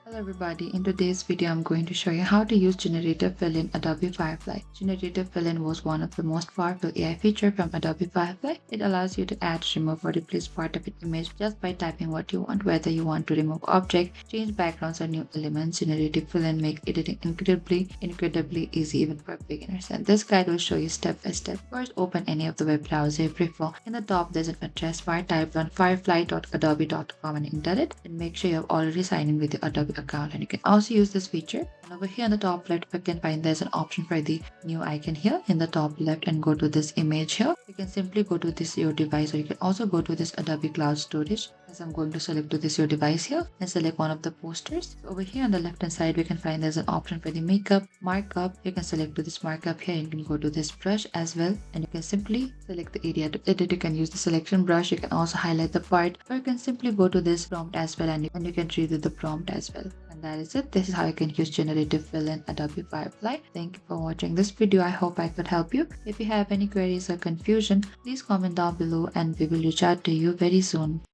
Hello everybody, in today's video I'm going to show you how to use Generative Fill in Adobe Firefly. Generative Fill in was one of the most powerful AI features from Adobe Firefly. It allows you to add, remove or replace part of an image just by typing what you want, whether you want to remove objects, change backgrounds or new elements. Generative Fill in makes editing incredibly easy even for beginners. And this guide will show you step by step. First, open any of the web browser you prefer. In the top there's an address bar. Type on firefly.adobe.com and enter it, and make sure you have already signed in with your Adobe account. And you can also use this feature. And over here on the top left, you can find there's an option for the new icon here in the top left, and go to this image here. You can simply go to this your device, or you can also go to this Adobe Cloud Storage. As I'm going to select to this your device here and select one of the posters. So over here on the left hand side, we can find there's an option for the makeup markup. You can select to this markup here, and you can go to this brush as well, and you can simply select the area to edit. You can use the selection brush. You can also highlight the part, or you can simply go to this prompt as well, and you can read the prompt as well. And that is it. This is how you can use Generative Fill in Adobe Firefly. Thank you for watching this video. I hope I could help you. If you have any queries or confusion, please comment down below and we will reach out to you very soon.